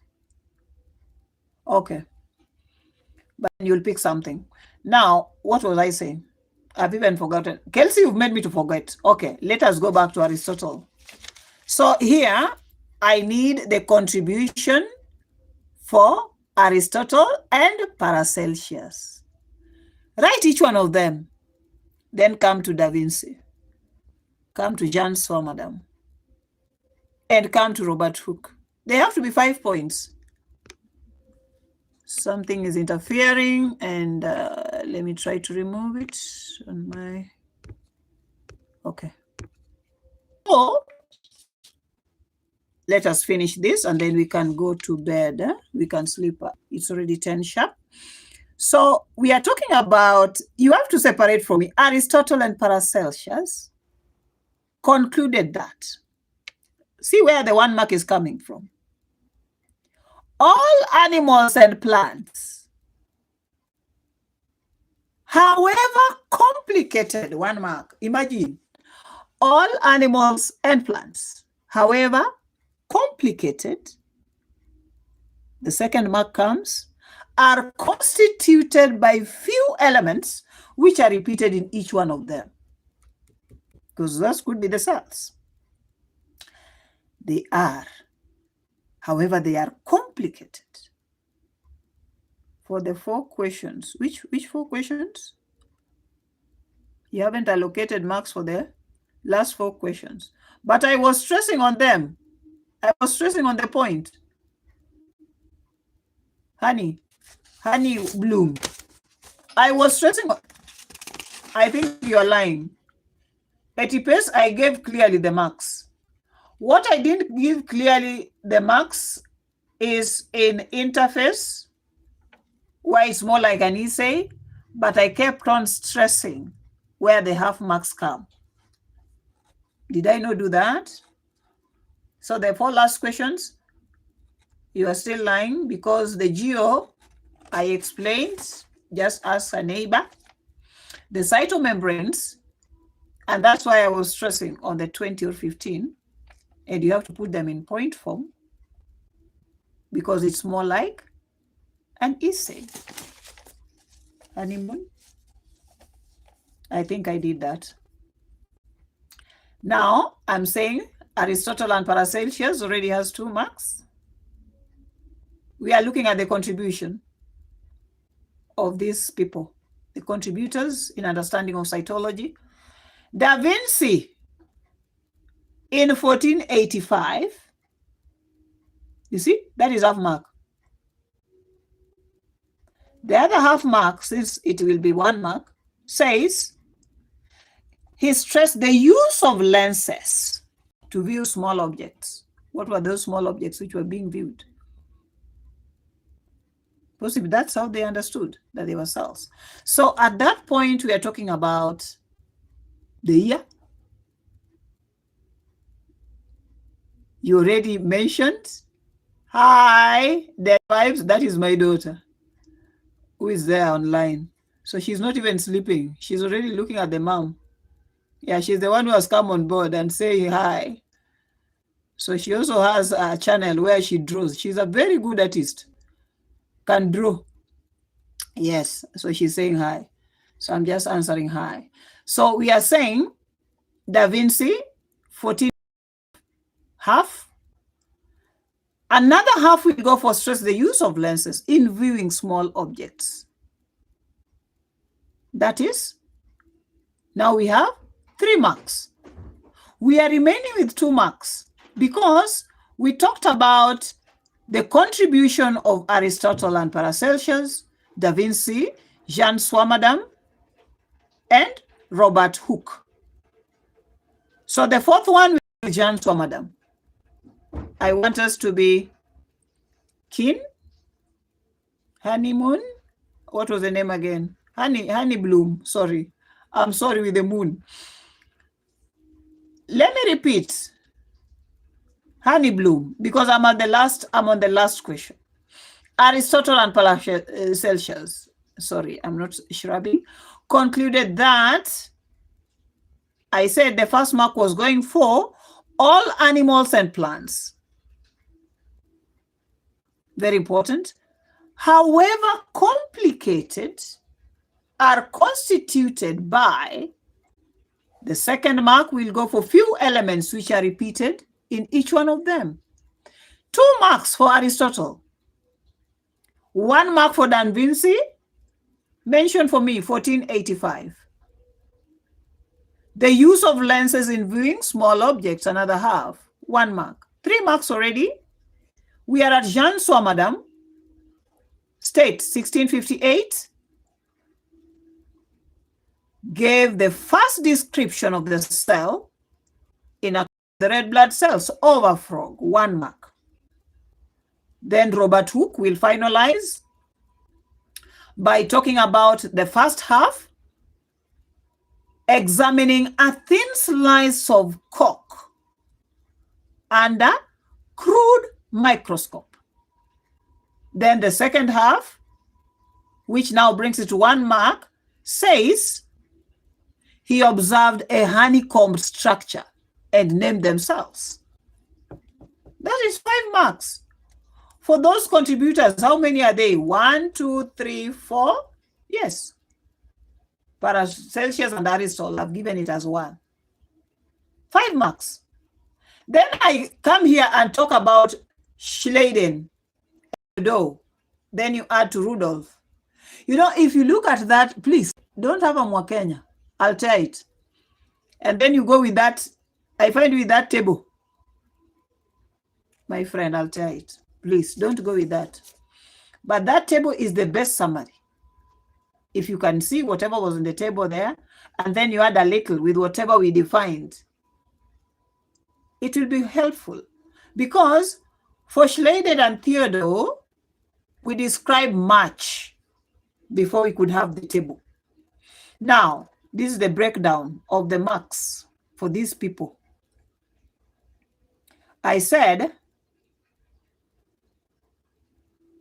Okay. But you'll pick something. Now, what was I saying? I've even forgotten. Kelsey, you've made me to forget. Okay, let us go back to Aristotle. So here, I need the contribution for Aristotle and Paracelsus. Write each one of them. Then come to Da Vinci. Come to Jean Swammerdam. And come to Robert Hooke. They have to be 5 points. Something is interfering, and let me try to remove it on my... Okay. So, let us finish this, and then we can go to bed. We can sleep. It's already 10 sharp. So, we are talking about, you have to separate from me, Aristotle and Paracelsus concluded that. See where the 1 mark is coming from. All animals and plants, however complicated, 1 mark, imagine, all animals and plants, however complicated, the 2nd mark comes, are constituted by few elements which are repeated in each one of them. Because that could be the cells. They are. However, they are complicated. For the 4 questions, which 4 questions? You haven't allocated marks for the last 4 questions. But I was stressing on them. I was stressing on the point. Honey Bloom. I was stressing on, I think you're lying. Etipes, I gave clearly the marks. What I didn't give clearly the marks is in interface, where it's more like an essay, but I kept on stressing where the half marks come. Did I not do that? So the 4 last questions, you are still lying because the geo, I explained, just ask a neighbor. The cytomembranes, and that's why I was stressing on the 20 or 15, and you have to put them in point form because it's more like an essay. Honeymoon? I think I did that. Now, I'm saying Aristotle and Paracelsus already has 2 marks. We are looking at the contribution of these people, the contributors in understanding of cytology. Da Vinci, in 1485, you see, that is half mark. The other half mark, since it will be 1 mark, says he stressed the use of lenses to view small objects. What were those small objects which were being viewed? Possibly that's how they understood that they were cells. So at that point, we are talking about the year. You already mentioned. Hi, the vibes. That is my daughter who is there online. So she's not even sleeping. She's already looking at the mom. Yeah, she's the one who has come on board and saying hi. So she also has a channel where she draws. She's a very good artist. Can draw. Yes, so she's saying hi. So I'm just answering hi. So we are saying Da Vinci, 14 half. Another half will go for stress the use of lenses in viewing small objects. That is, now we have 3 marks. We are remaining with 2 marks because we talked about the contribution of Aristotle and Paracelsus, Da Vinci, Jean Swammerdam, and Robert Hooke. So the 4th one will be Jean Swammerdam. I want us to be keen. Honeymoon. What was the name again? Honey Bloom. Sorry. I'm sorry with the moon. Let me repeat. Honey Bloom, because I'm on the last question. Aristotle and Paracelsus, sorry, I'm not shrubbing, concluded that I said the first mark was going for all animals and plants. Very important. However complicated, are constituted by, the second mark will go for few elements which are repeated in each one of them. 2 marks for Aristotle. 1 mark for Da Vinci. Mention for me 1485. The use of lenses in viewing small objects, another half. 1 mark. 3 marks already. We are at Jean Swammerdam. State 1658. Gave the first description of the cell in the red blood cells over frog, 1 mark. Then Robert Hooke will finalize by talking about the first half, examining a thin slice of cork under crude microscope. Then the second half, which now brings it to 1 mark, says he observed a honeycombed structure and named them cells. That is 5 marks. For those contributors, how many are they? 1, 2, 3, 4? Yes. Paracelsus and Aristotle have given it as 1. 5 marks. Then I come here and talk about Schleiden, then you add to Rudolph. You know, if you look at that, please, don't have a Mwakenya. I'll tell it. And then you go with that. I find with that table. My friend, I'll tell it. Please, don't go with that. But that table is the best summary. If you can see whatever was on the table there, and then you add a little with whatever we defined, it will be helpful. Because for Schleiden and Theodore, we describe much before we could have the table. Now, this is the breakdown of the marks for these people. I said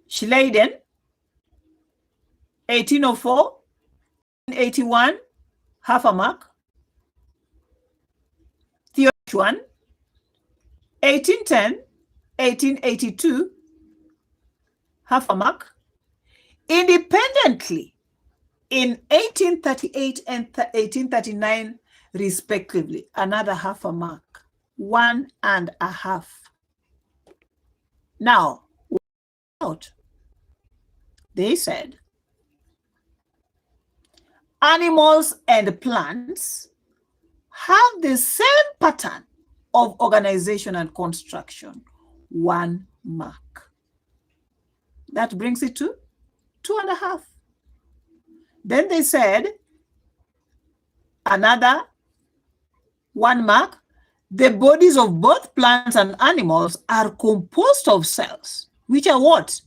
Schleiden, 1804, 1881, half a mark. Theodore, 1810, 1882, half a mark. Independently, in 1838 and 1839, respectively, another half a mark, 1.5. Now, they said animals and plants have the same pattern of organization and construction, 1 mark. That brings it to 2.5. Then they said another 1 mark. The bodies of both plants and animals are composed of cells, which are what?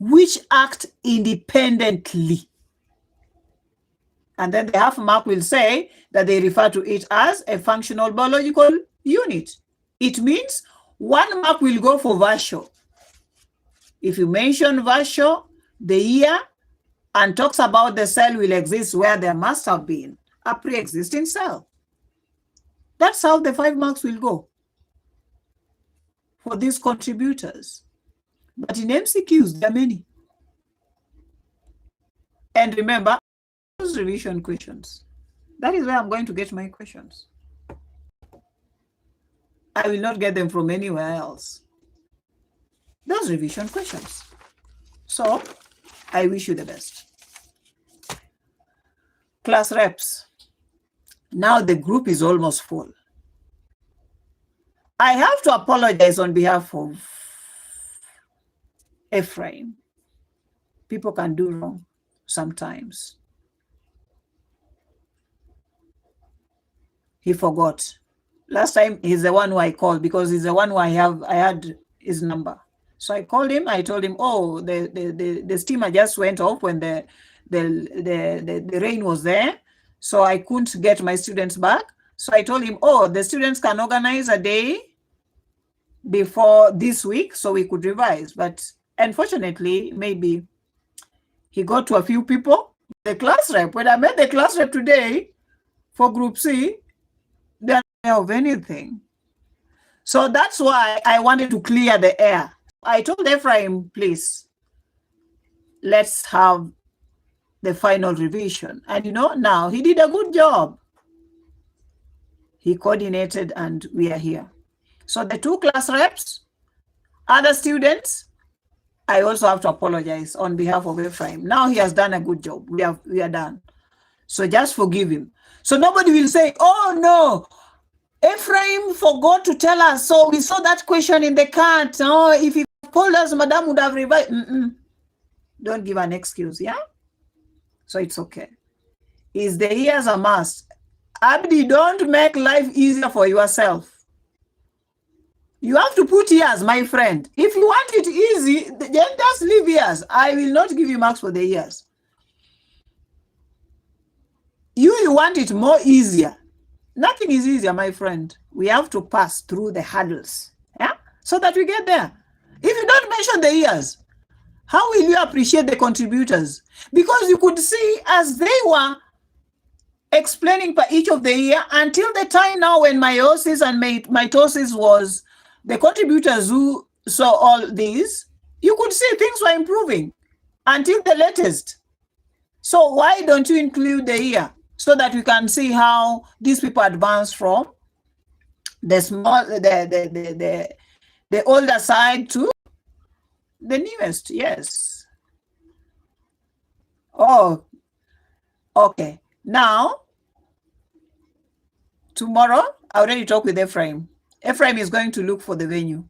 Which act independently. And then the half mark will say that they refer to it as a functional biological unit. It means 1 mark will go for Virchow. If you mention Virchow, the year, and talks about the cell will exist where there must have been a pre-existing cell. That's how the 5 marks will go for these contributors. But in MCQs, there are many. And remember, those revision questions. That is where I'm going to get my questions. I will not get them from anywhere else. Those revision questions. So I wish you the best. Class reps. Now the group is almost full. I have to apologize on behalf of Ephraim. People can do wrong sometimes. He forgot. Last time he's the one who I called because he's the one who I had his number. So I called him. I told him, oh, the steamer just went off when the rain was there. So I couldn't get my students back. So I told him, oh, the students can organize a day before this week so we could revise. But unfortunately, maybe he got to a few people. The class rep, when I met the class rep today for Group C, they don't know of anything. So that's why I wanted to clear the air. I told Ephraim, please, let's have the final revision. And now he did a good job. He coordinated and we are here. So the two class reps, other students, I also have to apologize on behalf of Ephraim. Now he has done a good job. We are done. So just forgive him. So nobody will say, oh no, Ephraim forgot to tell us. So we saw that question in the cart. Oh, if he called us, Madam would have revised. Don't give an excuse, yeah? So it's okay. Is the ears a must? Abdi, don't make life easier for yourself. You have to put ears, my friend. If you want it easy, then just leave ears. I will not give you marks for the ears. You want it more easier. Nothing is easier, my friend. We have to pass through the hurdles, yeah, so that we get there. If you don't mention the ears, how will you appreciate the contributors? Because you could see as they were explaining for each of the year until the time now when meiosis and mitosis was the contributors who saw all these, you could see things were improving until the latest. So why don't you include the year so that we can see how these people advance from the small, the older side to the newest? Yes. Oh, okay. Now, tomorrow, I already talked with Ephraim. Ephraim is going to look for the venue.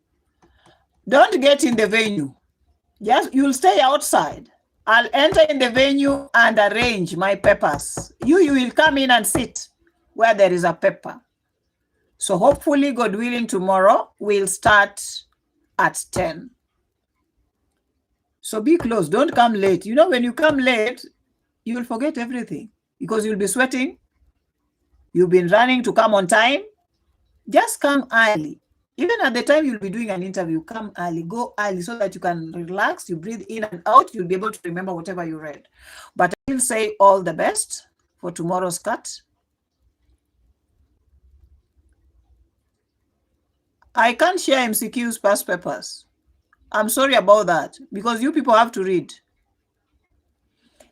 Don't get in the venue. Yes, you'll stay outside. I'll enter in the venue and arrange my papers. You will come in and sit where there is a paper. So hopefully, God willing, tomorrow we'll start at 10. So be close. Don't come late. When you come late, you will forget everything because you'll be sweating. You've been running to come on time. Just come early. Even at the time you'll be doing an interview, come early, go early so that you can relax, you breathe in and out, you'll be able to remember whatever you read. But I will say all the best for tomorrow's cut. I can't share MCQs past papers. I'm sorry about that because you people have to read.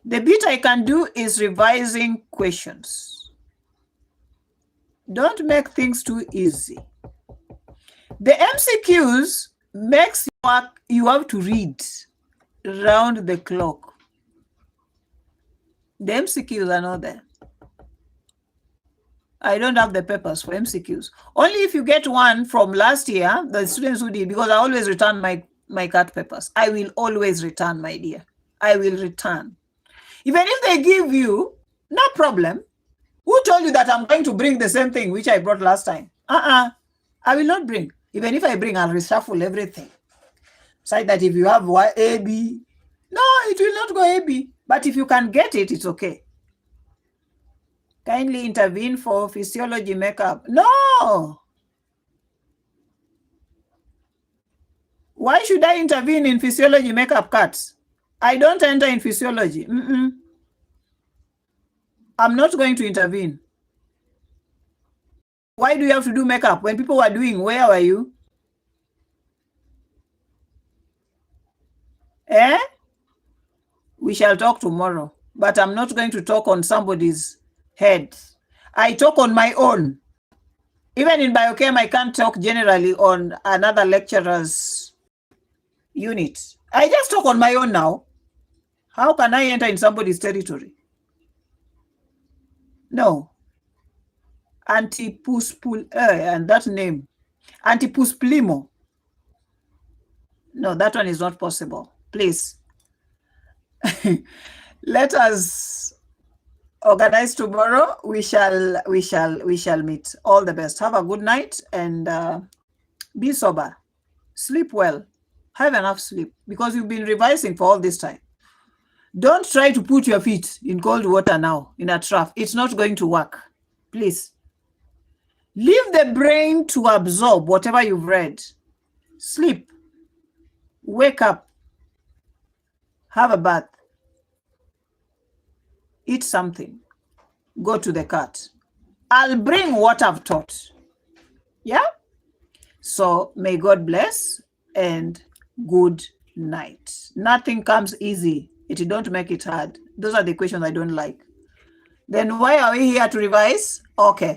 The bit I can do is revising questions. Don't make things too easy. The MCQs makes you have to read round the clock. The MCQs are not there. I don't have the papers for MCQs. Only if you get one from last year, the students who did, because I always return my cut papers. I will always return, my dear. I will return. Even if they give you, no problem. Who told you that I'm going to bring the same thing which I brought last time? I will not bring. Even if I bring, I'll reshuffle everything. So that if you have AB, no, it will not go AB. But if you can get it, it's okay. Kindly intervene for physiology makeup. No. Why should I intervene in physiology makeup cuts? I don't enter in physiology. I'm not going to intervene. Why do you have to do makeup? When people were doing, where were you? We shall talk tomorrow, but I'm not going to talk on somebody's head. I talk on my own. Even in biochem, I can't talk generally on another lecturer's unit. I just talk on my own now. How can I enter in somebody's territory? No. Antipuspul, and that name. Antipusplimo. No, that one is not possible. Please. Let us organize tomorrow. We shall meet. All the best. Have a good night and be sober. Sleep well. Have enough sleep because you've been revising for all this time. Don't try to put your feet in cold water now in a trough. It's not going to work. Please. Leave the brain to absorb whatever you've read. Sleep. Wake up. Have a bath. Eat something. Go to the cat. I'll bring what I've taught. Yeah? So may God bless and good night. Nothing comes easy. It don't make it hard. Those are the questions I don't like. Then why are we here to revise? Okay.